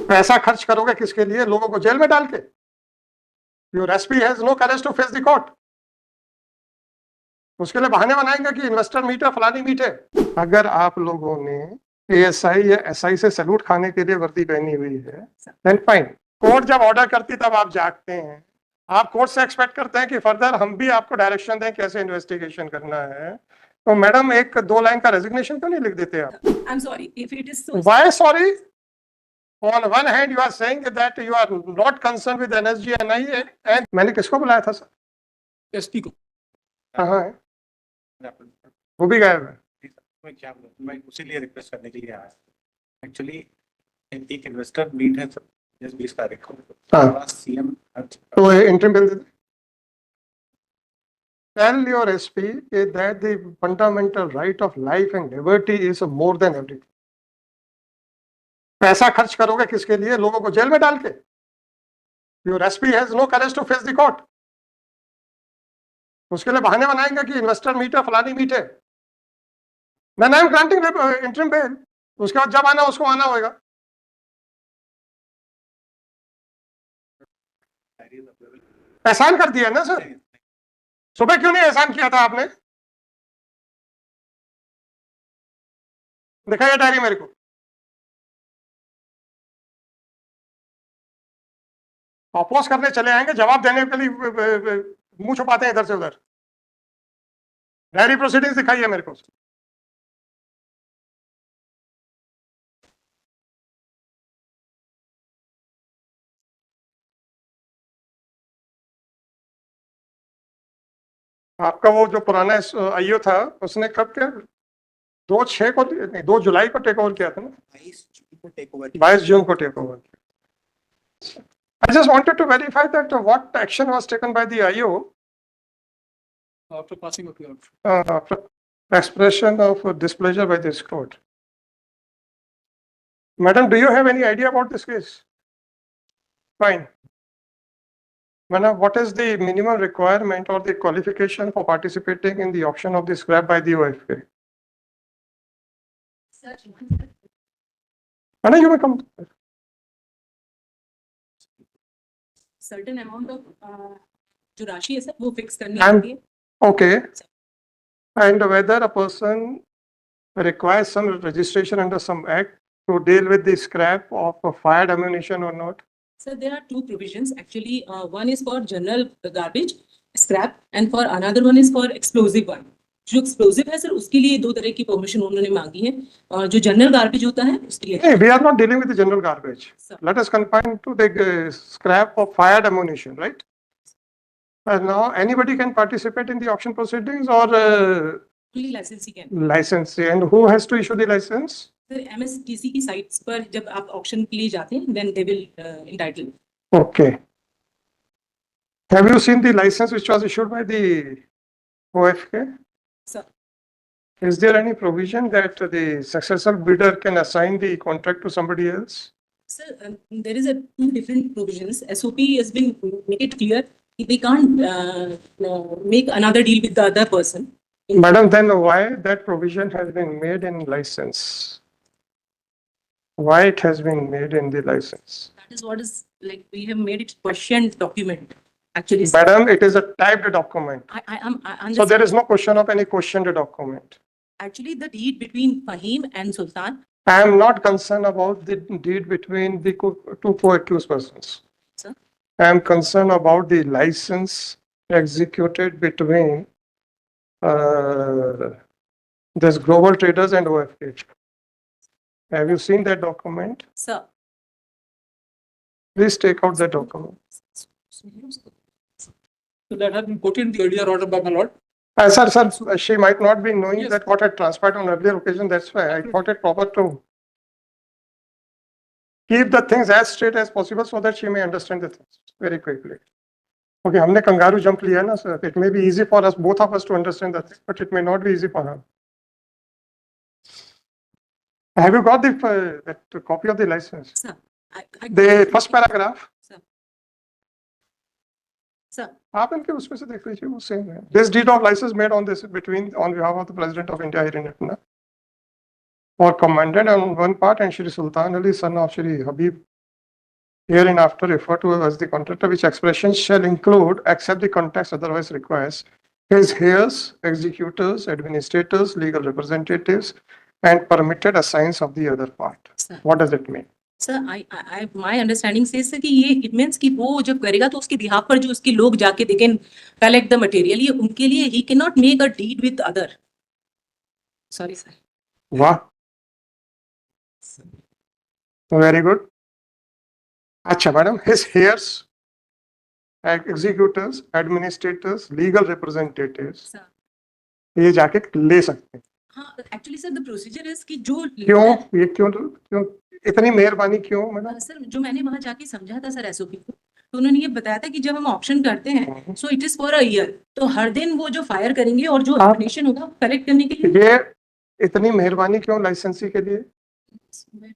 पैसा खर्च करोगे किसके लिए? लोगों को जेल में डाल के? Your SP has no courage to face the court. उसके लिए बहाने बनाएंगे कि इन्वेस्टर मीट है, फलानी मीट है। अगर आप लोगों ने एएसआई या एसआई से सैल्यूट खाने के लिए वर्दी पहनी हुई है, देन फाइन। कोर्ट जब ऑर्डर करती तब आप जागते हैं। आप कोर्ट से एक्सपेक्ट करते हैं कि फर्दर हम भी आपको डायरेक्शन दें कैसे इन्वेस्टिगेशन करना है। तो मैडम एक 2 लाइन का रेजिग्नेशन क्यों नहीं लिख देते आप? I am sorry if it is so. Why sorry? On one hand you are saying that you are not concerned with NSG and NIA, and मैंने किसको बुलाया था सर? एसपी को। कहाँ है? वो भी गायब है। मैं उसी लिए रिक्वेस्ट करने के लिए आया। एक्चुअली एक इन्वेस्टर मीट है 20 तारीख को। हाँ। सीएम तो interim bill they they. Tell your SP that the fundamental right of life and liberty is more than everything. पैसा खर्च करोगे किसके लिए? लोगों को जेल में डाल के? Your SP has no courage to face the court. उसके लिए बहाने बनाएंगे कि इन्वेस्टर मीट है, फलानी मीट है। Then I am granting interim bail. उसके बाद जब आना उसको आना होगा। एहसान कर दिया ना सर? सुबह क्यों नहीं एहसान किया था आपने? दिखाइए डायरी मेरे को। अपोज करने चले आएंगे, जवाब देने के लिए मुंह छुपाते हैं इधर से उधर। डायरी प्रोसीडिंग्स दिखाइए मेरे को। आपका वो जो पुराना आईओ था उसने कब क्या 2/6 को नहीं 2 जुलाई को टेक ओवर किया था ना? 22 जून को टेक ओवर किया। I just wanted to verify that what action was taken by the IO after passing of your after expression of displeasure by this court. Madam, do you have any idea about this case? Fine. Madam, what is the minimum requirement or the qualification for participating in the auction of the scrap by the OFK? Sir Madam, you may come. Certain amount of जो राशि है sir वो fix करनी And- होती है। Okay. And whether a person requires some registration under some act to deal with the scrap of fired ammunition or not? Sir, there are two provisions actually. One is for general garbage scrap and for another one is for explosive one. जो explosive है sir उसके लिए 2 तरह की permission उन्होंने मांगी है और जो जनरल गार्बेज होता है उसके लिए। Hey, we are not dealing with the general garbage. Sir. Let us confine to the scrap of fired ammunition, right? And now anybody can participate in the auction proceedings or Only licensee can. license. And who has to issue the license? Sir MSTC की sites पर जब आप auction के लिए जाते हैं then they will entitle. Okay. Have you seen the license which was issued by the OFK? Sir, Is there any provision that the successful bidder can assign the contract to somebody else? sir, there is a two different provisions. SOP has been made it clear they can't make another deal with the other person. Madam, then why that provision has been made in license? Why it has been made in the license? That is what is like we have made it questioned document actually. Sir. Madam, it is a typed document. I understand. So there is no question of any questioned document. Actually the deed between Fahim and Sultan. I am not concerned about the deed between the two co-accused persons. Sir. I am concerned about the license executed between this Global Traders and OFK. Have you seen that document? Sir. Please take out that document. so that has been quoted in the earlier order by my lord. Sir, she might not be knowing Yes. that what had transpired on earlier occasion. That's why I thought it proper to keep the things as straight as possible so that she may understand the things very quickly. Okay, हमने kangaroo jump लिया ना sir. It may be easy for us, both of us, to understand the thing, but it may not be easy for her. Have you got that copy of the license? Sir. The first paragraph. Sir. Sir. आप इनके उसमें से देख लीजिए वो same है. This deed of license made on behalf of the President of India here in Patna, or commanded on one part and Shri Sultan Ali, son of Shri Habib hereinafter referred to as the contractor, which expression shall include, except the context otherwise requires, his heirs, executors, administrators, legal representatives, and permitted assigns of the other part. Sir. What does it mean? Sir I my understanding से कि ये it means कि वो जब करेगा तो उसके behalf पर जो उसके लोग जाके they can collect the material, ये उनके लिए ही can not make a deed with other. Sorry sir. वाह, वेरी गुड. अच्छा madam, his heirs, executors, administrators, legal representatives, sir ये जाके ले सकते हैं. हाँ, actually sir the procedure is कि जो क्यों? ये क्यों इतनी मेहरबानी क्यों मैडम? सर जो मैंने वहां जाके समझा था सर एसओपी को, तो उन्होंने ये बताया था कि जब हम ऑप्शन करते हैं so it is for a year, तो हर दिन वो जो फायर करेंगे और जो आप- डोनेशन होगा कलेक्ट करने के लिए. ये इतनी मेहरबानी क्यों लाइसेंसी के लिए?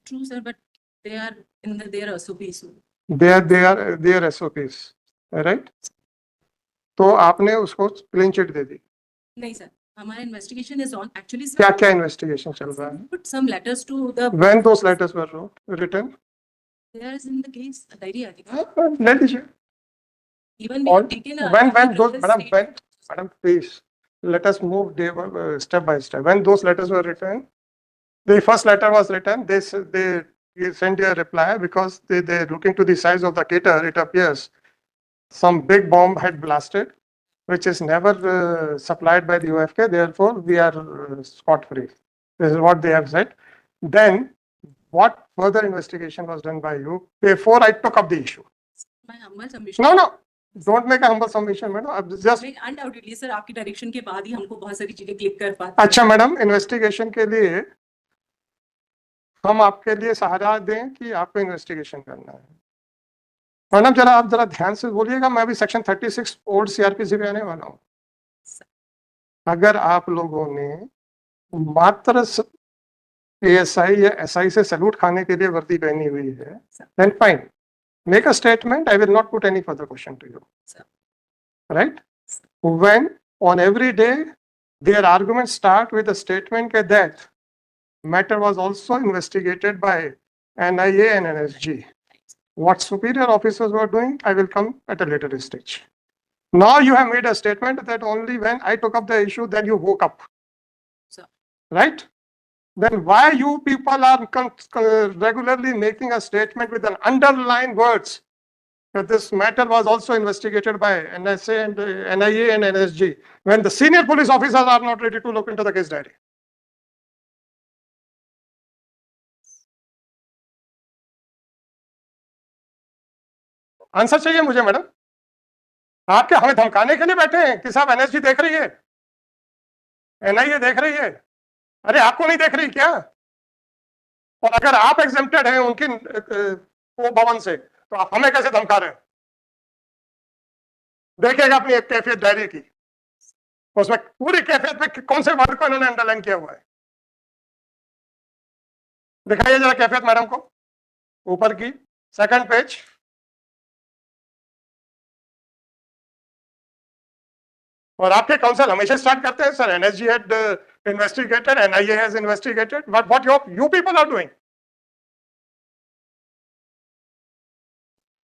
True sir, but they are in their SOP. Their SOPs, right? तो आपने उसको क्लीन चिट दे दी. नहीं सर, हमारा इन्वेस्टिगेशन इज ऑन एक्चुअली. क्या क्या इन्वेस्टिगेशन चल रहा है? Put some letters to the When those letters were written? There is in the case diary I think. Let me check. Even All- we taken when those, madam, please, let us move step by step. When those letters were written, the first letter was written, they sent a reply because they're looking to the size of the crater, it appears some big bomb had blasted, which is never supplied by the UFK, therefore we are scot-free. This is what they have said. Then, what further investigation was done by you before I took up the issue? My humble submission. No, don't make a humble submission, madam. अब just undoubtedly sir आपकी direction के बाद ही हमको बहुत सारी चीजें click कर पाते हैं. अच्छा मैडम, इन्वेस्टिगेशन के लिए हम आपके लिए सहारा दें कि आपको इन्वेस्टिगेशन करना है? मैडम आप जरा ध्यान से बोलिएगा, मैं अभी सेक्शन 36 ओल्ड सीआरपीसी पे आने वाला हूँ. अगर आप लोगों ने मात्र एएसआई या एसआई से सैल्यूट खाने के लिए वर्दी पहनी हुई है, then fine, make a statement. I will not put any further question to you. Sir. Right? When on every day their arguments start with a statement that matter was also investigated by NIA and NSG. What superior officers were doing, I will come at a later stage. Now you have made a statement that only when I took up the issue, then you woke up. Sir. Right? Then why you people are regularly making a statement with an underlined words that this matter was also investigated by NSA and NIA and NSG, when the senior police officers are not ready to look into the case diary? Answer चाहिए मुझे madam. आप क्या हमें धमकाने के लिए बैठे हैं कि साहब एनएसजी देख रही है, एनआईए देख रही है? अरे आपको नहीं देख रही क्या? और अगर आप एग्जेम्प्टेड हैं उनकी वो भवन से, तो आप हमें कैसे धमका रहे हैं? देखिएगा अपनी एक कैफियत डायरी की, उसमें पूरी कैफियत में कौन से वर्ड को इन्होंने अंडरलाइन किया हुआ है. दिखाइए जरा कैफियत मैडम को, ऊपर की सेकंड पेज. और आपके काउंसिल हमेशा स्टार्ट करते हैं, sir NSG had investigated, NIA has investigated. What you people are doing?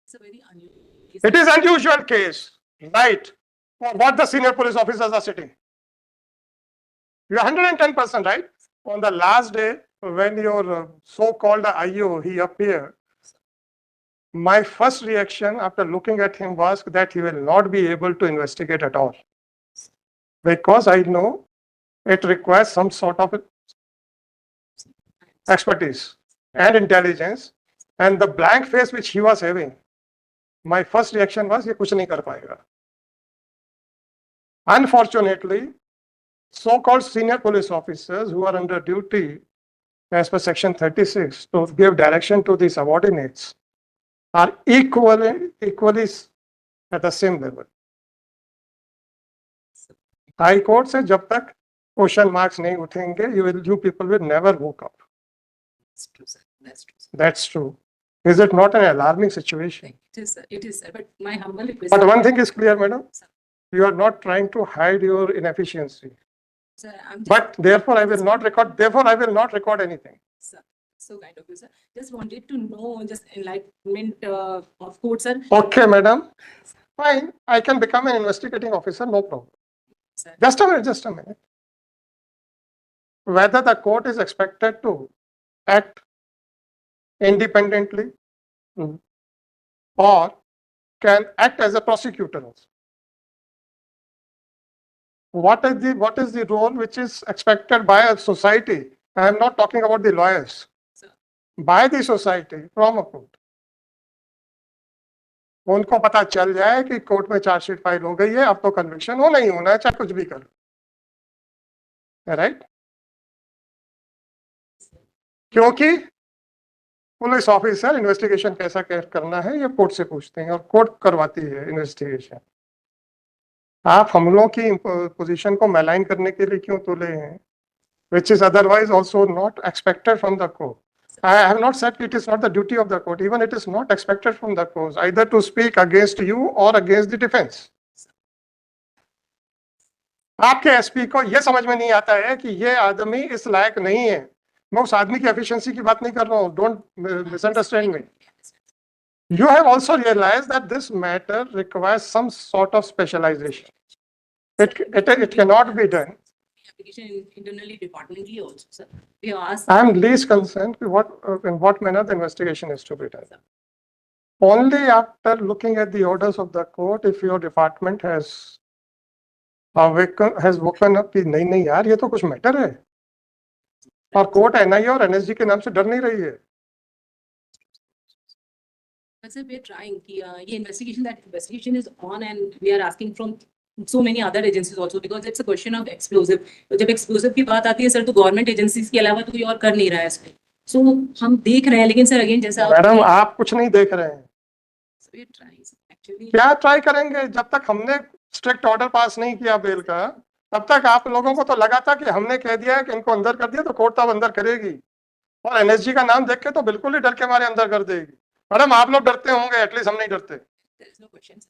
It's a very unusual case. It is unusual case, right? For what the senior police officers are sitting. You are 110% right. On the last day, when your so-called IO, he appeared, my first reaction after looking at him was that he will not be able to investigate at all. Because I know it requires some sort of expertise and intelligence, and the blank face which he was having, my first reaction was ये कुछ नहीं कर पाएगा. Unfortunately, so-called senior police officers who are under duty as per section 36 to give direction to the subordinates are equally at the same level. High court से जब तक question marks नहीं उठेंगे, you people will never woke up. That's true, sir. That's true, sir. That's true. Is it not an alarming situation? It is, sir. But my humble request. But one thing is clear, madam. Sir. You are not trying to hide your inefficiency. Sir, I'm just, But therefore, I will not record. Therefore, I will not record anything. sir, So kind of you, sir. Just wanted to know, just enlightenment of court, sir. Okay, madam. Fine, I can become an investigating officer, no problem. Sir. Just a minute, just a minute. Whether the court is expected to act independently or can act as a prosecutor also. What is the role which is expected by a society? I am not talking about the lawyers. Sir. By the society from a court. उनको पता चल जाए कि court में chargesheet file हो गई है, अब तो कन्विक्शन हो नहीं होना है, चाहे कुछ भी कर, राइट? क्योंकि पुलिस ऑफिसर इन्वेस्टिगेशन कैसा करना है ये कोर्ट से पूछते हैं और कोर्ट करवाती है इन्वेस्टिगेशन। आप हम लोगों की पोजीशन को मैलाइन करने के लिए क्यों तुले हैं? Which is otherwise also not expected from the court. I have not said it is not the duty of the court. Even it is not expected from the court either to speak against you or against the defense. आपके SP को यह समझ में नहीं आता है कि ये आदमी इस लायक नहीं है। मैं उस आदमी की एफिशिएंसी की बात नहीं कर रहा हूँ। Don't misunderstand me. You have also realized that this matter requires some sort of specialization. It cannot be done. Application internally, departmentally also, sir. We have asked. I am least concerned with in what manner the investigation is to be done. Only after looking at the orders of the court, if your department has woken up कि नहीं यार ये तो कुछ matter है और court NIA और NSG के नाम से डर नहीं रही है। But sir, we are trying कि ये investigation is on and we are asking from so many other agencies also because it's a question of explosive. तो जब explosive की बात आती है सर तो government agencies के अलावा तो कोई और कर नहीं रहा है इसमें। So हम देख रहे हैं लेकिन सर अगेन जैसा मैडम आप कुछ नहीं देख रहे हैं। So we are trying actually. क्या ट्राई करेंगे? जब तक हमने स्ट्रिक्ट ऑर्डर पास नहीं किया बेल का तब तक आप लोगों को तो लगा था कि हमने कह दिया है कि इनको अंदर कर दिया तो कोर्ट तब अंदर करेगी और एनएसजी का नाम देख के तो बिल्कुल ही डर के मारे अंदर कर देगी। मैडम आप लोग डरते होंगे, एटलीस्ट हम नहीं डरते। There is no question.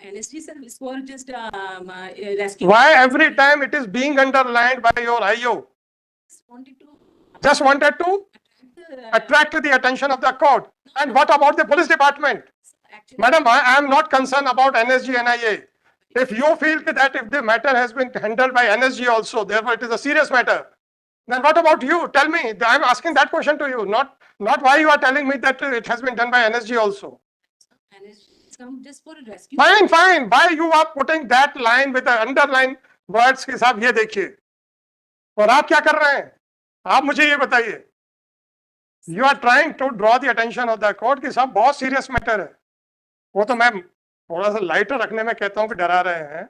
NSG sir is for just rescue. Why every time it is being underlined by your IO? Just wanted to attract the attention of the court. And what about the police department? Actually, Madam, I am not concerned about NSG NIA. If you feel that if the matter has been handled by NSG also, therefore it is a serious matter, then what about you? Tell me. I am asking that question to you, not why you are telling me that it has been done by NSG also. NSG come just for a rescue. Fine, fine. Why you are putting that line with the underline words के साथ ये देखिए और आप क्या कर रहे हैं? आप मुझे ये बताइए। You are trying to draw the attention of the court कि साहब बहुत serious matter है। वो तो मैं थोड़ा सा लाइटर रखने में कहता हूँ कि डरा रहे हैं।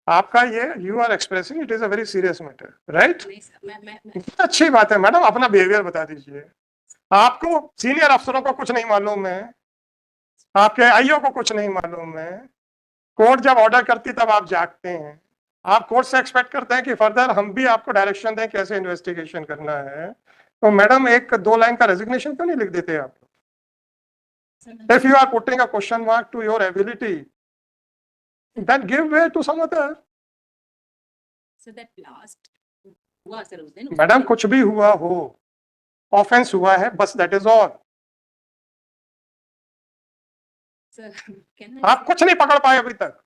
आपका ये you are expressing it is a very serious matter, right? नहीं सर, मैं अच्छी बात है मैडम, अपना बिहेवियर बता दीजिए। आपको सीनियर अफसरों को कुछ नहीं मालूम है, आपके आईओ को कुछ नहीं मालूम है। कोर्ट जब ऑर्डर करती तब आप जागते हैं। आप कोर्ट से एक्सपेक्ट करते हैं कि फर्दर हम भी आपको डायरेक्शन दें कैसे इन्वेस्टिगेशन करना है। तो मैडम एक दो लाइन का रेजिग्नेशन क्यों नहीं लिख देते आप? If you are putting a question mark to your ability, then give way to some other. So that last हुआ सर उस दिन। मैडम कुछ भी हुआ हो, ऑफेंस हुआ है बस, that is all. Sir, can I? आप कुछ नहीं पकड़ पाए अभी तक।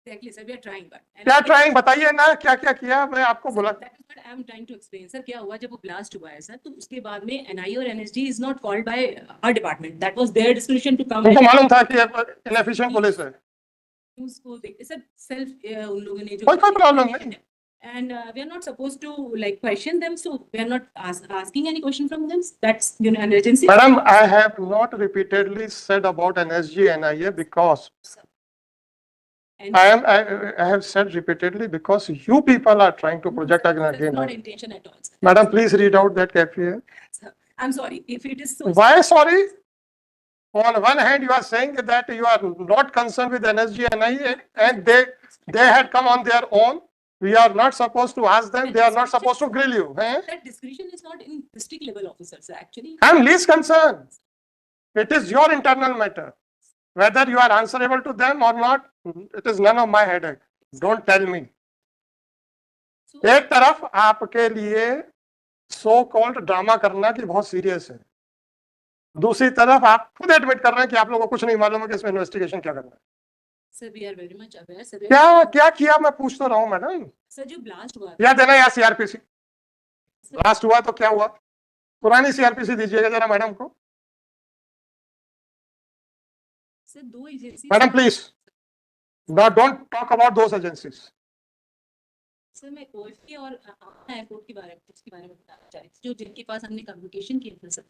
Exactly, sir. We are trying, but. क्या ट्राइंग बताइए ना, क्या क्या किया? मैं आपको बोला। That is what I am trying to explain, sir. क्या हुआ जब वो blast हुआ है, सर, तो उसके बाद में NIA और NSG is not called by our department. That was their discretion to come. उनको मालूम था कि इनएफिशिएंट पुलिस है। उसको देखते सर self उन लोगों ने जो कोई प्रॉब्लम नहीं। and we are not supposed to like question them, so we are not asking any question from them. That's an agency. Madam, I have not repeatedly said about NSG NIA because And I have said repeatedly because you people are trying to project again and that's not again. intention at all, sir. Madam, please read out that KFA. Sir, I'm sorry if it is so. Why sorry? On one hand, you are saying that you are not concerned with NSG NIA and they had come on their own. We are not supposed to ask them. They are not supposed to grill you. Eh? That discretion is not in district level officers, sir. Actually, I'm least concerned. It is your internal matter. Whether you are answerable to them or not, it is none of my headache. Don't tell me. so एक तरफ आपके लिए so called drama करना कि बहुत serious है, दूसरी तरफ आप खुद एडमिट कर रहे हैं कि आप लोगों को कुछ नहीं मालूम है कि इसमें इन्वेस्टिगेशन क्या करना है। Sir we are very much aware sir. क्या क्या किया मैं पूछ तो रहा हूँ मैडम। सर जो ब्लास्ट हुआ या देना या सीआरपीसी सर, लास्ट हुआ तो क्या हुआ, पुरानी सीआरपीसी दीजिएगा जरा मैडम को। सर दो agency madam please don't talk about those agencies. Sir मैं ओएफके और एयरपोर्ट के बारे में बताना चाह रही थी, जो जिनके पास हमने कम्युनिकेशन किया था sir.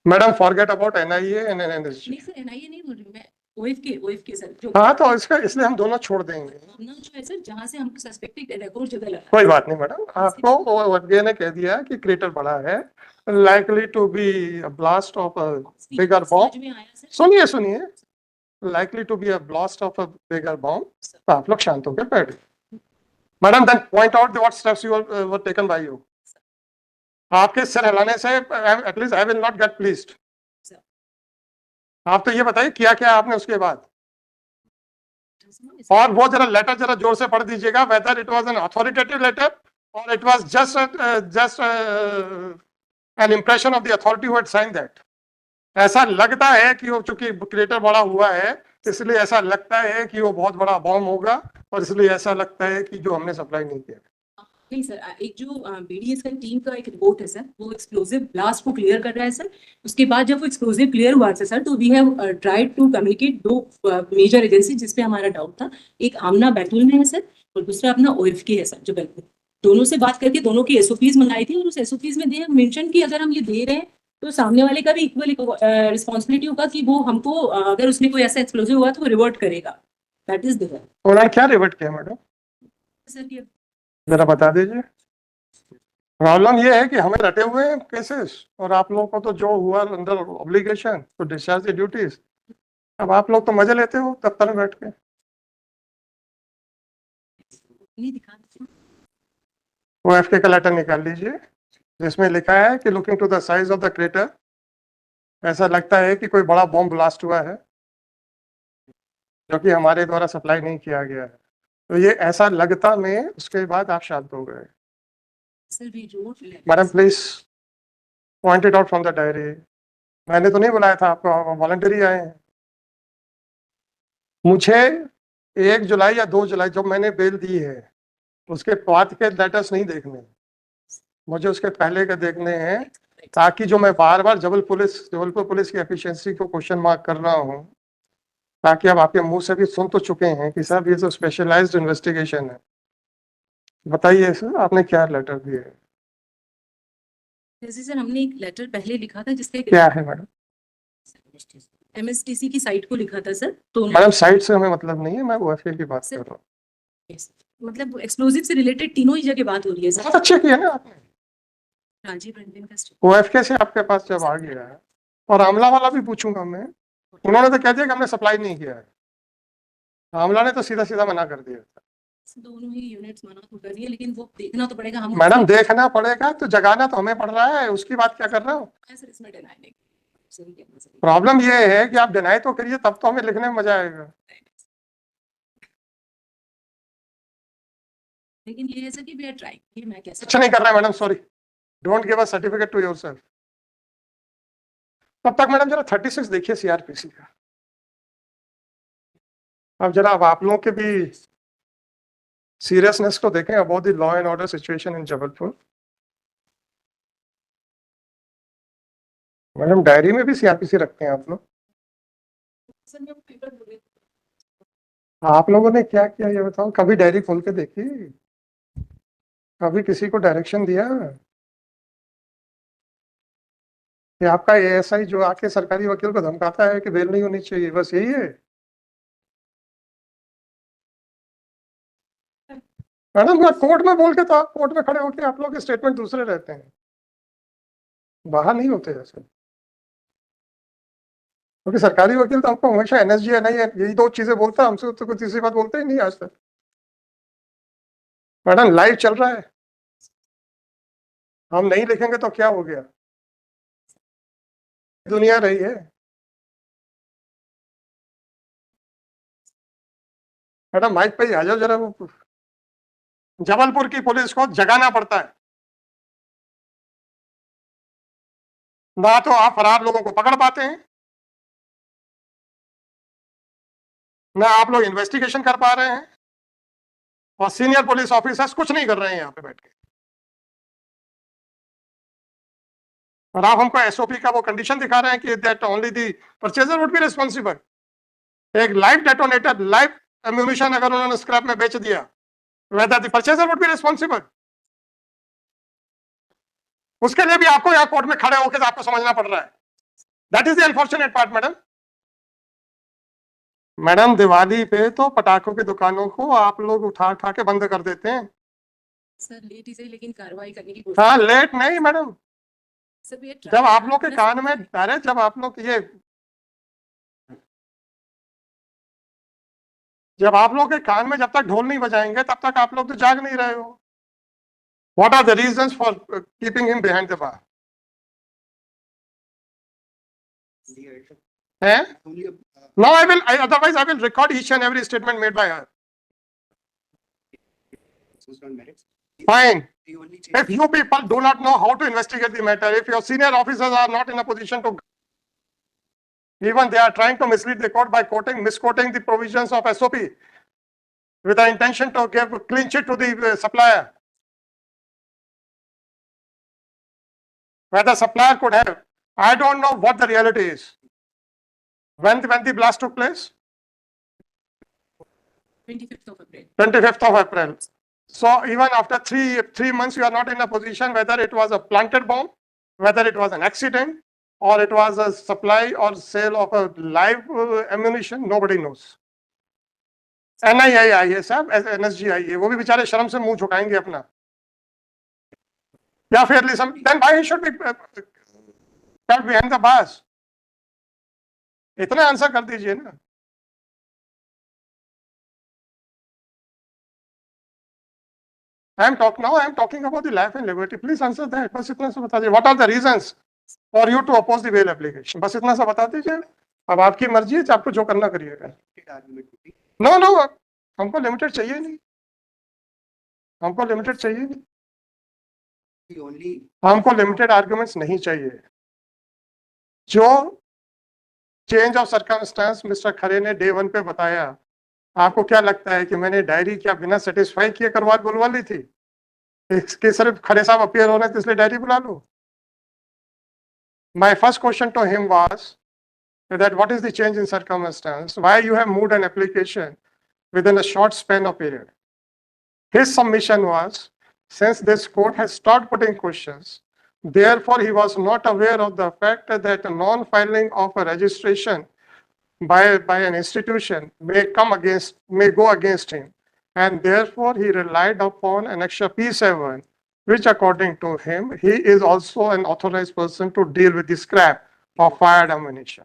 Madam forget about NIA and NSG. नहीं सर एनआईए नहीं बोल रही मैं, ओएफके सर जो हाँ तो इसका इसलिए हम दोनों छोड़ देंगे, अपना जो है सर जहाँ से हम सस्पेक्टेड रिकॉर्ड जगह लगा कोई बात नहीं मैडम। आपको ओएफडीए ने कह दिया कि क्रेटर बड़ा है, likely to be blast of a bigger bomb. में आया सर। सुनिए सुनिए, likely to be a blast of a bigger bomb, तो आप लोग शांत होकर बैठ गए। Madam then point out what steps you were taken by you। आपके सिर हिलाने से at least I will not gate pleased. आप तो ये बताइए किया क्या आपने उसके बाद, और वो जरा लेटर जरा जोर से पढ़ दीजिएगा, whether it was an authoritative letter or it was just an impression of the authority who had sign that. ऐसा लगता है कि वो चूंकि क्रिएटर बड़ा हुआ है इसलिए ऐसा लगता है कि वो बहुत बड़ा बॉम्ब होगा, और इसलिए ऐसा लगता है कि जो हमने सप्लाई नहीं किया। नहीं सर, एक जो बीडीएस का टीम का एक रिपोर्ट है सर, वो एक्सप्लोसिव ब्लास्ट को क्लियर कर रहा है सर। उसके बाद जब वो एक्सप्लोसिव क्लियर हुआ था सर, तो we have tried to communicate दो मेजर एजेंसी जिस पे हमारा डाउट था। एक आमना बैतूल में है सर, और दूसरा अपना ओएफके है सर जो बैतूल। दोनों से बात करके दोनों की एसओपीज मंगाई थी, और उस एसओपीज में दे मेंशन कि अगर हम ये दे रहे हैं तो सामने वाले का भी इक्वल रिस्पॉन्सिबिलिटी होगा कि वो हमको अगर उसने कोई ऐसा एक्सप्लोसिव हुआ तो वो रिवर्ट करेगा। दैट इज देयर उन्होंने क्या रिवर्ट किया मैडम, सर। ये जरा बता दीजिए। प्रॉब्लम ये है कि हमें रटे हुए हैं केसेस, और आप लोगों को तो जो हुआ under obligation to discharge the duties, अब आप लोग तो मजे लेते हो दफ्तर में बैठ के। नहीं दिखा वो एफके का लेटर निकाल लीजिए जिसमें लिखा है कि looking to the size of the crater, ऐसा लगता है कि कोई बड़ा बॉम्ब ब्लास्ट हुआ है जो कि हमारे द्वारा सप्लाई नहीं किया गया है। तो ये ऐसा लगता में उसके बाद आप शांत हो गए। Sir we wrote madam please point it out from the diary. मैंने तो नहीं बुलाया था आपको, वॉलंटरी आए हैं। मुझे 1 जुलाई या 2 जुलाई जब मैंने बेल दी है उसके बाद के लेटर्स नहीं देखने, मुझे उसके पहले के देखने हैं, ताकि जो मैं बार बार जबलपुर पुलिस की एफिशिएंसी को क्वेश्चन मार्क कर रहा हूँ, ताकि अब आपके मुंह से भी सुन तो चुके हैं कि साहब ये तो स्पेशलाइज्ड इन्वेस्टिगेशन है। बताइए सर आपने क्या लेटर दिए। जैसे सर हमने एक लेटर पहले लिखा था जिसका क्या है मैडम। एमएसटीसी की साइट को लिखा था सर, तो मैडम साइट से हमें मतलब नहीं है, मैं ओएफए की बात कर रहा हूँ। मतलब एक्सप्लोजिव से रिलेटेड तीनों ही जगह बात हो रही है सर। बहुत अच्छे किया ना आपने। राजीव रंजन का ओएफके से आपके पास जब आ गया है, और आमला वाला भी पूछूंगा मैं, उन्होंने तो कह दिया कि हमने सप्लाई नहीं किया है। आमला ने तो सीधा सीधा मना कर दिया। दोनों ही यूनिट्स मना तो कर रही है, लेकिन वो देखना तो पड़ेगा। हम मैडम देखना पड़ेगा तो जगाना तो हमें पड़ रहा है, उसकी बात क्या कर रहे हो। सर इसमें डिनाई नहीं सर। प्रॉब्लम ये है कि आप डिनाई तो करिए तब तो हमें लिखने में मजा आएगा। लेकिन ये है सर कि वी आर ट्राइंग, ये मैं कैसे कुछ नहीं कर रहा है madam, sorry, don't give a certificate to yourself. तब तक मैडम जरा 36 देखिए सीआरपीसी का। अब जरा अब आप लोगों के भी सीरियसनेस को देखें about the law and order situation in Jabalpur. Madam diary में भी सीआरपीसी रखते हैं आप लोग। सर मैं वो पेपर बोल रही थी। आप लोगों ने क्या किया ये बताओ, कभी डायरी खोल के देखी, कभी किसी को डायरेक्शन दिया कि आपका एएसआई जो आके सरकारी वकील को धमकाता है कि बेल नहीं होनी चाहिए, बस यही है। मैडम कोर्ट में बोल के तो आप कोर्ट में खड़े होकर आप लोग के स्टेटमेंट दूसरे रहते हैं, बाहर नहीं होते ऐसे। क्योंकि सरकारी वकील तो आपको हमेशा एनएसजी एनआई यही दो चीजें बोलता है, हमसे तो कोई तीसरी बात बोलते ही नहीं आज तक। मैडम लाइव चल रहा है, हम नहीं लिखेंगे तो क्या हो गया, दुनिया रही है। मैडम माइक पे ही आ जाओ जरा, वो जबलपुर की पुलिस को जगाना पड़ता है। ना तो आप फरार लोगों को पकड़ पाते हैं, ना आप लोग इन्वेस्टिगेशन कर पा रहे हैं, और सीनियर पुलिस ऑफिसर्स कुछ नहीं कर रहे हैं यहाँ पे बैठ के। और आप हमको एसओपी का वो कंडीशन दिखा रहे हैं कि that only the purchaser would be responsible. एक लाइव डेटोनेटर, लाइव एम्यूनिशन अगर उन्होंने स्क्रैप में बेच दिया, whether the purchaser would be responsible. उसके लिए भी आपको यहाँ कोर्ट में खड़े होकर आपको समझना पड़ रहा है। That is the unfortunate part madam. Madam Diwali पे तो पटाखों की दुकानों को आप लोग उठा उठा के बंद कर देते हैं। सर लेट ही सही, लेकिन कार्रवाई करने की हाँ, कोशिश। लेट नहीं मैडम, सर we are जब trying आप to लोग के address कान में, it. अरे जब आप लोग ये, जब आप लोग के कान में जब तक ढोल नहीं बजाएंगे तब तक आप लोग तो जाग नहीं रहे हो। What are the reasons for keeping him behind the bar? Eh? No, otherwise I will record each and every statement made by her. Fine. If you people do not know how to investigate the matter, if your senior officers are not in a position to, even they are trying to mislead the court by misquoting the provisions of SOP with the intention to give clean sheet to the supplier. Where the supplier could have, I don't know what the reality is. When the blast took place? 25th of April. 25th of April. So even after three months, you are not in a position whether it was a planted bomb, whether it was an accident, or it was a supply or sale of a live ammunition. Nobody knows. NIA आई है साहब, NSG आई है, वो भी बेचारे शर्म से मुंह झुकाएंगे अपना। या fairly some, then why he should be kept behind the bars? इतना आंसर कर दीजिए ना। I am talking about the life and liberty. Please answer that. बस इतना सा बता दीजिए. What are the reasons for you to oppose the bail application? बस इतना सा बता दीजिए। अब आपकी मर्जी है, आपको जो करना करिएगा। No, no, हमको लिमिटेड चाहिए नहीं, हमको लिमिटेड चाहिए नहीं, हमको लिमिटेड आर्गुमेंट्स नहीं चाहिए। जो चेंज ऑफ सर्कमस्टेंस मिस्टर खरे ने डे 1 पे बताया, आपको क्या लगता है कि मैंने डायरी क्या बिना सेटिस्फाई किए बुलवा ली थी? इसके सिर्फ खरे साहब अपीयर हो रहे थे इसलिए डायरी बुला लो? My first question to him was that what is the change in circumstance? Why you have moved an application within a short span of period? His submission was, since this court has stopped putting questions, therefore he was not aware of the fact that a non-filing of a registration by an institution may go against him, and therefore he relied upon Annexure P7, which according to him, he is also an authorized person to deal with the scrap of fired ammunition.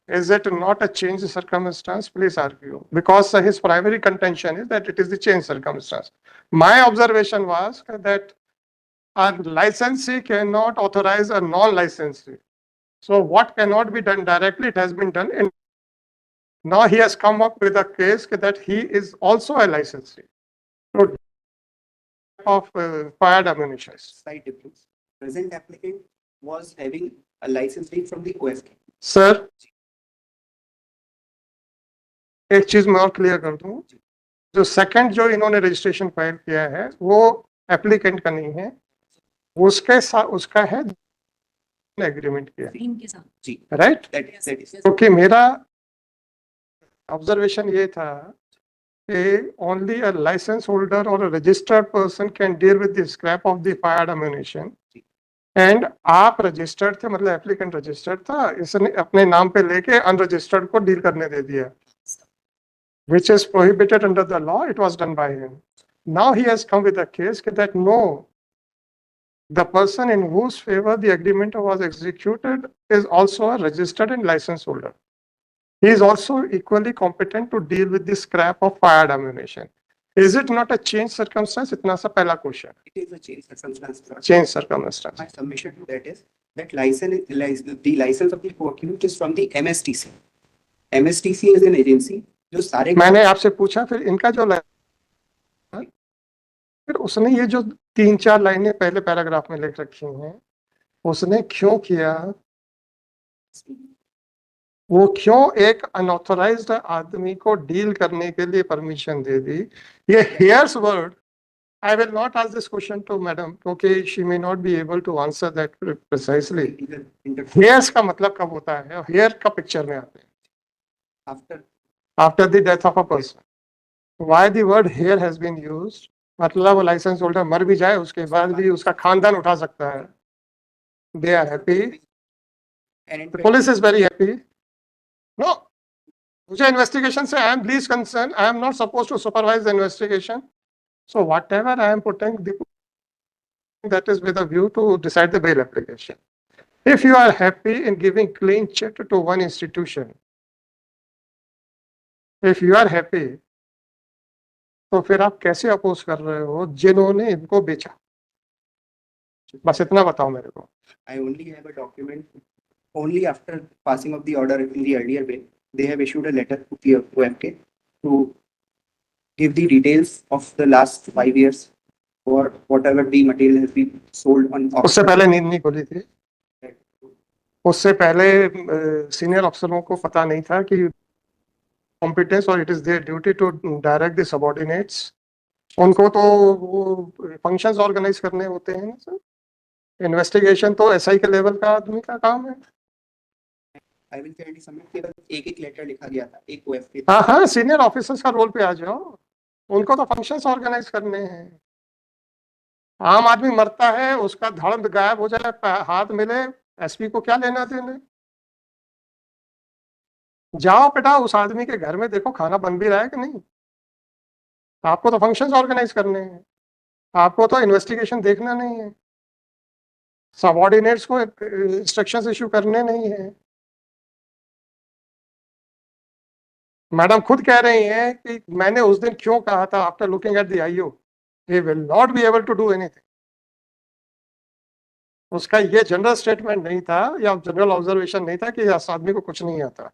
Is it not a change in circumstance? Please argue. Because his primary contention is that it is the change circumstance. My observation was that a licensee cannot authorize a non-licensee. So what cannot be done directly, it has been done. Now he has come up with a case that he is also a licensee to of fired ammunition. Slight difference. Present applicant was having a licensing from the OFK. Sir एक चीज मैं और clear कर दूं, जो second जो इन्होंने registration file किया है वो एप्लीकेंट का नहीं है, उसके साथ उसका है एग्रीमेंट किया, Green के साथ। जी, राइट? that is. क्योंकि मेरा ऑब्जर्वेशन ये था कि only a license holder or a registered person can deal with the scrap of the fired ammunition. And आप रजिस्टर्ड थे, मतलब एप्लीकेंट रजिस्टर्ड था, इसने अपने नाम पे लेके अनरजिस्टर्ड को डील करने दे दिया, which is prohibited under the law. It was done by him. Now he has come with a case that no, the person in whose favor the agreement was executed is also a registered and license holder. He is also equally competent to deal with the scrap of fired ammunition. Is it not a change circumstance? इतना सा पहला question. It is a change circumstance. Change circumstance. My submission to that is that the license of the procurement is from the MSTC. MSTC is an agency जो सारे मैंने आपसे पूछा फिर इनका जो फिर उसने ये जो 3-4 लाइनें पहले पैराग्राफ में लिख रखी हैं उसने क्यों किया, वो क्यों एक अनऑथराइज्ड आदमी को डील करने के लिए परमिशन दे दी। ये hairs word, I will not ask this question to madam क्योंकि she may not be able to answer that precisely. Hairs का मतलब कब होता है, हेयर का पिक्चर में आते हैं After after the death of a person. Why the word hair has been used? मतलब वो लाइसेंस होल्डर मर भी जाए उसके बाद भी उसका खानदान उठा सकता है। They are happy. and in The police is very happy. No, मुझे इन्वेस्टिगेशन से I am least concerned. I am not supposed to supervise the investigation. So whatever I am putting, that is with a view to decide the bail application. If you are happy in giving clean check to one institution, if you are happy, तो फिर आप कैसे oppose कर रहे हो जिन्होंने इनको बेचा। बस इतना बताओ मेरे को। I only have a document. Only after passing of the order in the earlier bill, they have issued a letter to the OMK to give the details of the last 5 years or whatever the material has been sold on उससे auction. पहले नींद नहीं खुली थी, उससे पहले senior अफसरों को पता नहीं था कि कॉम्पिटेंस और it is their duty to direct the subordinates. उनको तो वो फंक्शंस ऑर्गेनाइज करने होते हैं ना सर। इन्वेस्टिगेशन तो एसआई के लेवल का आदमी का काम है। I will fairly submit केवल एक लेटर लिखा गया था एक OFK. हाँ हाँ, सीनियर ऑफिसर्स का रोल पे आ जाओ, उनको तो फंक्शंस ऑर्गेनाइज करने हैं। आम आदमी मरता है, उसका धड़ गायब हो जाए, हाथ मिले, एसपी को क्या लेना देना। जाओ बेटा उस आदमी के घर में देखो खाना बन भी रहा है कि नहीं। आपको तो फंक्शंस ऑर्गेनाइज करने हैं, आपको तो इन्वेस्टिगेशन देखना नहीं है, सबऑर्डिनेट्स को इंस्ट्रक्शंस इशू करने नहीं है। मैडम खुद कह रही हैं कि मैंने उस दिन क्यों कहा था after looking at the IO he will not be able to do anything. उसका ये जनरल स्टेटमेंट नहीं था या जनरल ऑब्जर्वेशन नहीं था कि इस आदमी को कुछ नहीं आता।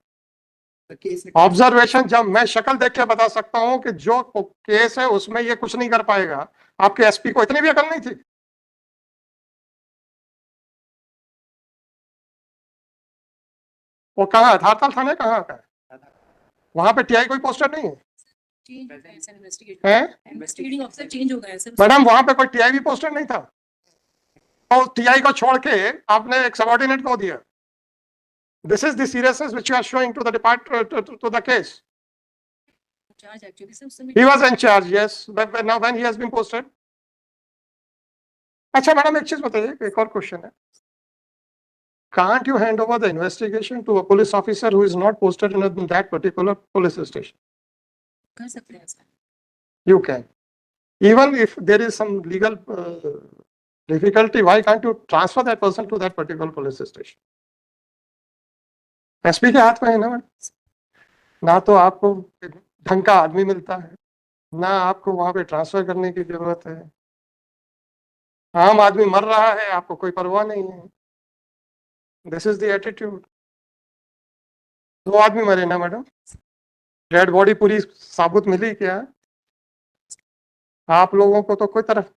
The case ऑब्जर्वेशन जब मैं शक्ल देख के बता सकता हूं कि जो केस है उसमें ये कुछ नहीं कर पाएगा। आपके एसपी को इतनी भी अकल नहीं थी। वो कहाँ है, धारताल थाने कहाँ का है, वहां पे टीआई कोई पोस्टर नहीं है, चेंज हो गया है सर, इन्वेस्टिगेशन है? इन्वेस्टिगेटिंग ऑफिसर चेंज हो गया है सर। मैडम वहां पे कोई टीआई भी पोस्टर नहीं था, और टीआई को छोड़ के आपने एक सबऑर्डिनेट को दिया। This is the seriousness which you are showing to the department to the case. Charge actually sir उस समय He was in charge, yes. But now when he has been posted. अच्छा मैडम एक चीज बताइए, एक और क्वेश्चन है। Can't you hand over the investigation to a police officer who is not posted in that particular police station? कर सकते हैं sir. You can. Even if there is some legal difficulty, why can't you transfer that person to that particular police station? SP के हाथ में है ना madam, ना तो आपको ढंग का आदमी मिलता है, ना आपको वहां पे ट्रांसफर करने की जरूरत है। आम आदमी मर रहा है, आपको कोई परवाह नहीं है। This is the attitude. 2 आदमी मरे ना मैडम, डेड बॉडी पूरी साबुत मिली क्या? आप लोगों को तो कोई तरफ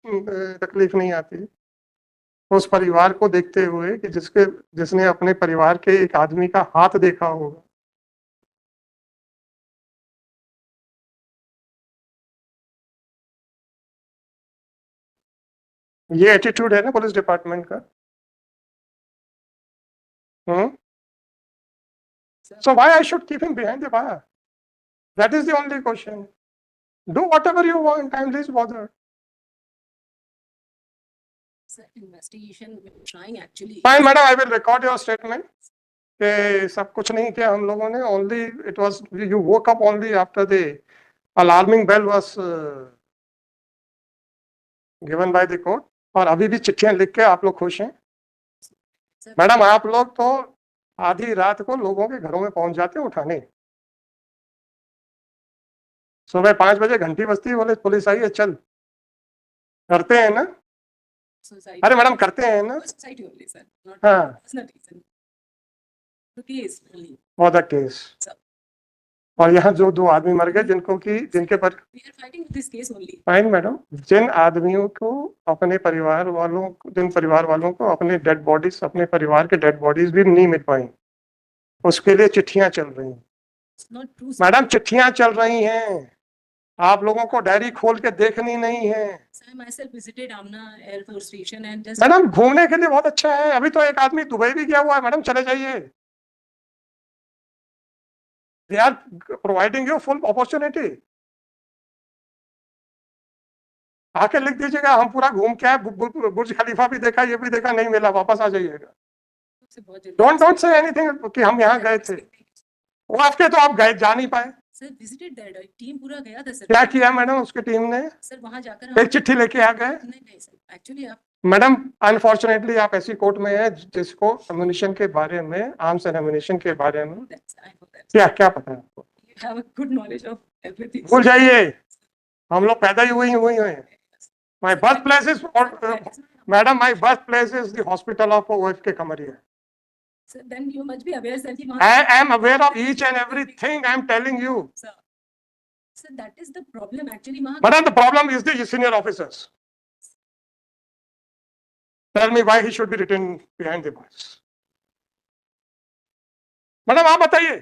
तकलीफ नहीं आती उस परिवार को देखते हुए कि जिसने अपने परिवार के एक आदमी का हाथ देखा होगा। ये एटीट्यूड है ना पुलिस डिपार्टमेंट का। So why I should keep him behind the bar? That is the only question. Do whatever you want, I'm least bothered. Sir investigation trying actually Fine, madam, I will record your statement. कि सब कुछ नहीं किया हम लोगों ने, only it was you woke up only after the alarming bell was given by the court, और अभी भी चिट्ठियां लिख के आप लोग खुश हैं। मैडम आप लोग तो आधी रात को लोगों के घरों में पहुंच जाते हैं उठाने। सुबह 5 बजे घंटी बजती है, बोले पुलिस आई है चल, करते हैं ना? सोसाइटी अरे मैडम करते हैं ना? सोसाइटी ओनली सर, नॉट हाँ, personal reason. The case only for the case. और यहाँ जो 2 आदमी मर गए जिनके पर We are fighting this case only. Fine madam, जिन आदमियों को जिन परिवार वालों को अपने डेड बॉडीज, अपने परिवार के डेड बॉडीज भी नहीं मिल पाई, उसके लिए चिट्ठियां चल रही हैं It's not true. sir. Madam, चिट्ठियां चल रही हैं। आप लोगों को डायरी खोल के देखनी नहीं है So I myself visited Amna Air Force Station and just madam. घूमने के लिए बहुत अच्छा है। अभी तो एक आदमी दुबई भी गया हुआ है मैडम, चले जाइए। They are providing you full opportunity. आके लिख दीजिएगा हम पूरा घूम के आए, बुर्ज खलीफा भी देखा, ये भी देखा, नहीं मिला, वापस आ जाइएगा। से बहुत जल्दी- डोंट से एनीथिंग कि हम यहाँ गए थे। वो आपके तो आप गए, जा नहीं पाए। सर विजिटेड दैट टीम पूरा गया था सर। क्या किया मैडम उसकी टीम ने? सर वहां जाकर एक चिट्ठी लेके आ गए। नहीं सर, एक्चुअली आप मैडम अनफॉर्चुनेटली आप ऐसी कोर्ट में है जिसको एम्युनिशन के बारे में, आर्म्स एंड एम्युनिशन के बारे में I know that. क्या क्या पता है आपको? You have a good knowledge of everything. भूल जाइए, हम लोग पैदा ही हुए हैं। My birth place is madam, my birth place is the hospital of OFK कमरिया। Sir, then you must be aware sir कि वहाँ I am aware of each and everything I am telling you. Sir, sir, that is the problem actually वहाँ Madam, the problem is the senior officers. Tell me why he should be written behind the bars. Madam आप बताइए,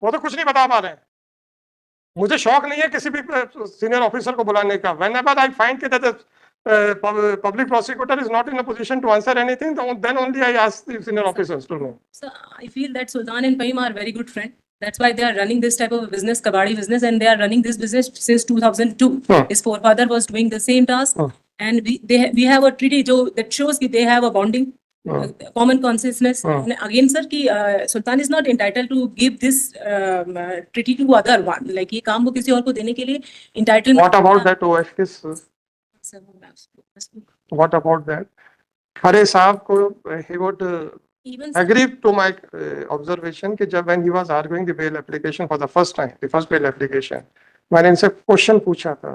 वो तो कुछ नहीं बता पा रहे हैं। मुझे शौक नहीं है किसी भी सीनियर ऑफिसर को बुलाने का। Whenever I find that the public prosecutor is not in a position to answer anything, then only I ask the senior officers to know. So I feel that Sultan and Paim are very good friends. That's why they are running this type of business, kabadi business, and they are running this business since 2002. Hmm. His forefather was doing the same task, Hmm. and we have a treaty that shows that they have a bonding, common consciousness. Hmm. And again, sir, कि Sultan is not entitled to give this treaty to other one. Like ये काम वो किसी और को देने के लिए entitled. What about that OFK? Sir, What about that? खरे साहब को he would even sir, agree to my observation कि जब when he was arguing the bail application for the first time, the first bail application, मैंने इनसे question पूछा था,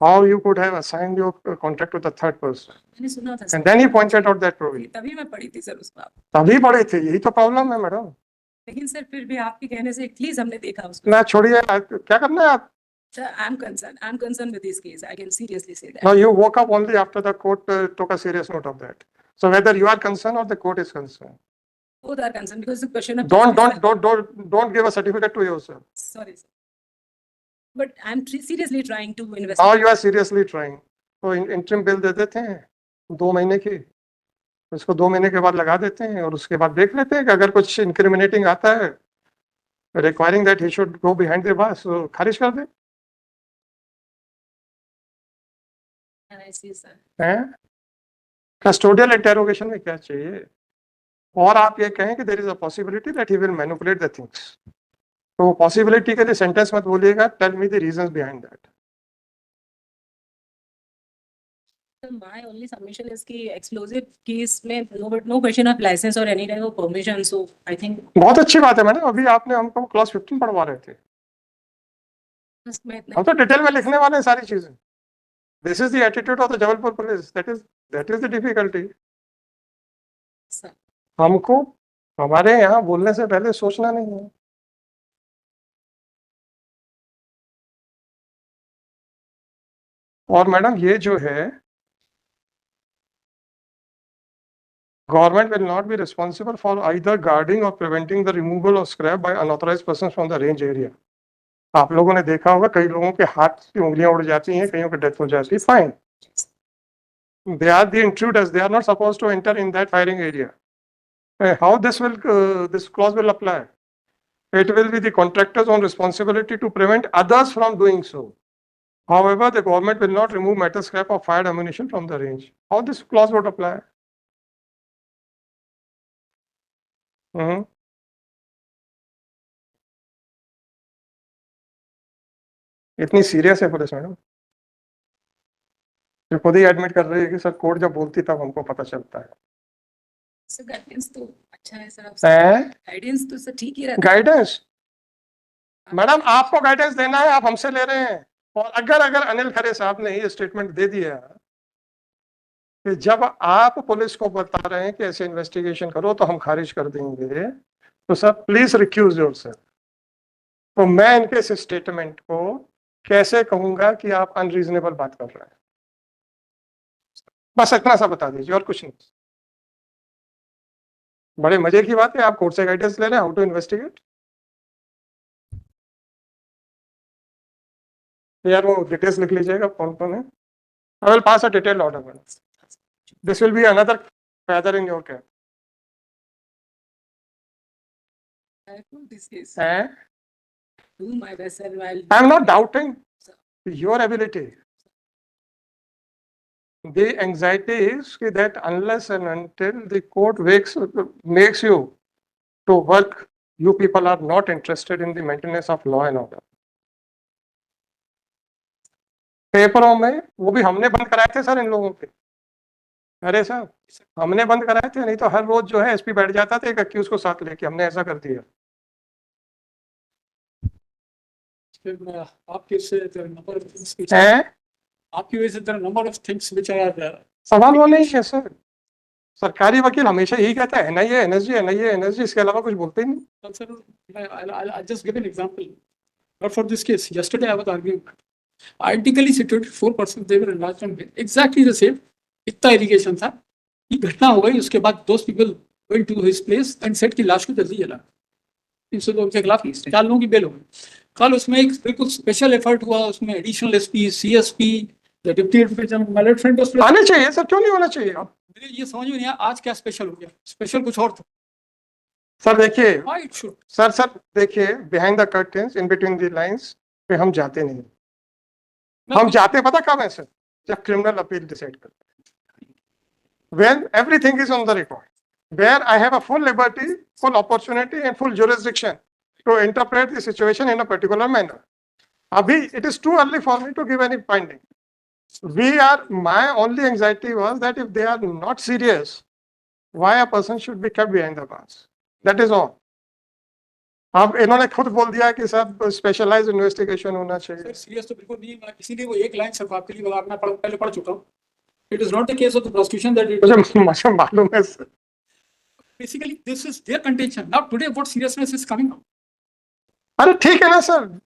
how you could have assigned your contract to the third person, मैंने सुना था and sir. then he pointed out that provision. तभी मैं पढ़ी थी सर उस बात। तभी पढ़े थे, यही तो प्रॉब्लम है मैडम। लेकिन सर फिर भी आपके कहने से एटलीस्ट हमने देखा उसको। ना छोड़िए, क्या करना है आप? Sir, I'm concerned with this case. I can seriously say that. Now you woke up only after the court took a serious note of that. So whether you are concerned or the court is concerned, Both are concerned because the question of don't give a certificate to yourself. Sorry, sir. But I'm seriously trying to Now investigate. you are seriously trying. तो interim bill दे देते हैं 2 महीने की, उसको 2 महीने के बाद लगा देते हैं और उसके बाद देख लेते हैं कि अगर कुछ incriminating आता है, requiring that he should go behind the bars, तो खारिज कर दे। And I see, sir. हैं? Custodial interrogation में क्या चाहिए? और आप ये कहें कि there is a possibility that he will manipulate the things. तो possibility के लिए sentence मत बोलिएगा, tell me the reasons behind that. So my only submission is कि explosive case में no question of license or any type of permission. So I think बहुत अच्छी बात है मैडम, अभी आपने हमको क्लास 15 पढ़वा रहे थे, बस मैं इतना हम तो डिटेल में लिखने वाले हैं सारी चीजें। This is the attitude of the Jabalpur police. That is the difficulty. sir. हमको हमारे यहाँ बोलने से पहले सोचना नहीं है। और मैडम ये जो है, government will not be responsible for either guarding or preventing the removal of scrap by unauthorized persons from the range area. आप लोगों ने देखा होगा कई लोगों के हाथ की उंगलियां उड़ जाती हैं, कईयों की डेथ हो जाती है। Fine, they are the intruders, they are not supposed to enter in that firing area. How this clause will apply? It will be the contractor's own responsibility to prevent others from doing so. However, the government will not remove metal scrap or fired ammunition from the range. How this clause would apply? इतनी serious है police madam, जो खुद ही admit कर रही है कि sir court जब बोलती तब हमको पता चलता है। सर गाइडेंस तो अच्छा है सर, गाइडेंस तो सर ठीक ही रहता है। गाइडेंस मैडम, आपको गाइडेंस देना है, आप हमसे ले रहे हैं। और अगर अनिल खरे साहब ने ये स्टेटमेंट दे दिया कि जब आप पुलिस को बता रहे हैं कि ऐसे इन्वेस्टिगेशन करो तो हम खारिज कर देंगे, तो सर प्लीज रिक्यूज योरसेल्फ। तो मैं इनके इस स्टेटमेंट को कैसे कहूंगा कि आप अनरीजनेबल बात कर रहे हैं? बस इतना सा बता दीजिए और कुछ नहीं। बड़े मजे की बात है, आप कोर्ट से गाइडेंस ले रहे हैं हाउ टू इन्वेस्टिगेट। यार वो डिटेल्स लिख लीजिएगा कौन कौन है। I will pass a detailed order. This will be another feather in your cap. I know this case. Eh? Do my best and I'll. I am not doubting your ability. The anxiety is that unless and until the court makes you to work, you people are not interested in the maintenance of law and order. पेपरों में वो भी हमने बंद कराए थे sir इन लोगों के। अरे साहब हमने बंद कराए थे, नहीं तो हर रोज जो है एसपी बैठ जाता था एक अक्यूज को साथ लेके, हमने ऐसा कर दिया। आपकी वजह से there are number of things which हैं? आपकी वजह से there are number of things which are सवाल वो नहीं है सर। सरकारी वकील हमेशा यही कहता है एनआईए एनएसजी एनआईए एनएसजी, इसके अलावा कुछ बोलते ही नहीं। concern. I'll just give an example. But for this case, yesterday I was arguing. Identically situated 4 persons, they were enlarged and exactly the same. इतना irrigation था कि घटना हो गई, उसके बाद those people went to his place and said कि लाश को जल्दी जला। 300 लोगों के खिलाफ 4 लोगों की बेल हो गई। कल उसमें एक बिल्कुल स्पेशल एफर्ट हुआ, उसमें additional SP CSP deputy advocate general my friend उस आने चाहिए सर, क्यों नहीं होना चाहिए? मुझे ये समझ में नहीं आया आज क्या स्पेशल हो गया। स्पेशल कुछ और था। सर देखिए Why it should? सर देखिए behind the curtains in between the lines पे हम जाते नहीं। हम जाते पता कब है सर? जब क्रिमिनल अपील डिसाइड करते हैं। When everything is on the record, where I have a full liberty, full opportunity and full jurisdiction to interpret the situation in a particular manner. Abhi, it is too early for me to give any finding. My only anxiety was that if they are not serious, why a person should be kept behind the bars? That is all. अब इन्होंने खुद बोल दिया कि सब specialised investigation होना चाहिए। Serious तो बिल्कुल नहीं है, इसीलिए वो एक लाइन सिर्फ आपके लिए मैं पहले पढ़ चुका हूँ। It is not the case of the prosecution that it मुझे मालूम है sir. basically this is their contention. Now today what seriousness is coming out? अरे ठीक है ना सर।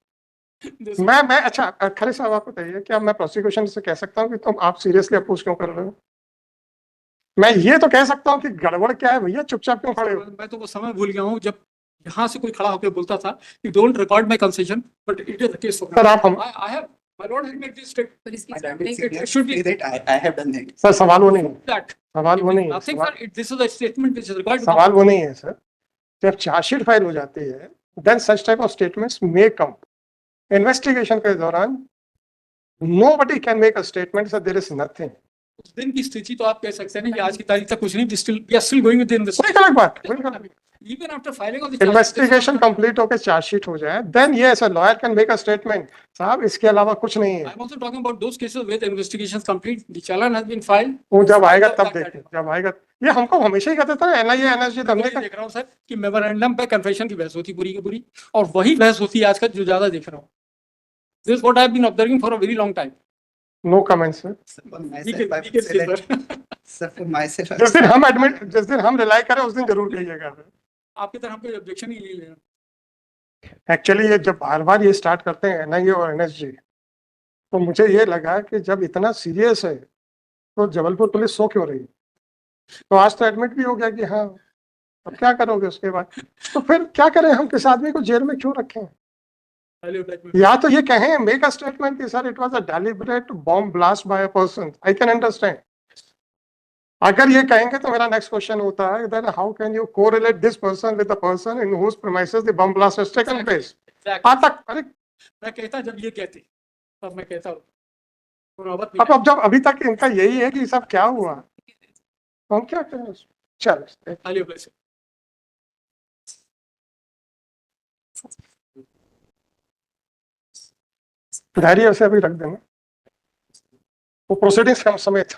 This- मैं अच्छा खरे साहब आप बताइए, क्या मैं प्रोसिक्यूशन से कह सकता हूँ कि तुम आप सीरियसली अपोज क्यों कर रहे हो? मैं ये तो कह सकता हूँ कि गड़बड़ क्या है भैया, चुपचाप क्यों खड़े हो? मैं तो वो समय भूल गया हूँ जब यहाँ से कोई खड़ा होकर बोलता था कि don't record my concession, but it is the case sir आप हम I have my lord has made this statement. But इसकी My starting damage it should be- say that I have done that. Sir सवाल वो नहीं है, That सवाल वो नहीं है, nothing सवाल, for it. This is a statement which is required. सवाल वो नहीं है सर। जब चार्जशीट फाइल हो जाती है then such type of statements may come. Investigation के दौरान nobody can make a statement that there is nothing. उस दिन की स्थिति तो आप कह सकते हैं ना कि आज की तारीख तक कुछ नहीं, we are still going with the वही अलग बात है। even after filing of the investigation complete होकर चार्जशीट हो जाए then yes a lawyer can make a statement, साहब इसके अलावा कुछ नहीं है। I'm also talking about those cases where the investigation is complete, the challan has been filed. वो जब आएगा तब देखें, जब आएगा। ये हमको हमेशा ही कहते था एनआईए एनएसजी, हमने मैं देख रहा हूँ सर कि मेमोरेंडम पे कन्फेशन की बहस होती पूरी की पूरी, और वही बहस होती है आजकल जो ज्यादा देख रहा हूँ। This is what I have been observing for a very long time. No comments sir. For We can myself, I would say that, sir. sir, for myself, I would जिस दिन say- जिस दिन हम रिलाई करें उस दिन जरूर कहिएगा। आपकी तरफ कोई ऑब्जेक्शन ही नहीं है। एक्चुअली ये जब बार बार ये स्टार्ट करते हैं एनआईए और एनएसजी, तो मुझे ये लगा कि जब इतना सीरियस है तो जबलपुर पुलिस सो क्यों रही? तो आज तो एडमिट भी हो गया कि हाँ, अब क्या करोगे उसके बाद? तो फिर क्या करें, हम किस आदमी को जेल में क्यों रखें? या तो ये कहें मेक अ स्टेटमेंट कि sir it was a deliberate bomb blast by a person, I can understand. अगर ये कहेंगे तो मेरा नेक्स्ट क्वेश्चन होता है then how can you correlate this person with the person in whose premises the bomb blast has taken place? आज तक अरे मैं कहता जब ये कहते तब मैं कहता हूँ अब जब अभी तक इनका यही है कि सब क्या हुआ, तो हम क्या करें? चल डायरी ऐसे अभी रख देना, वो प्रोसीडिंग्स का समेत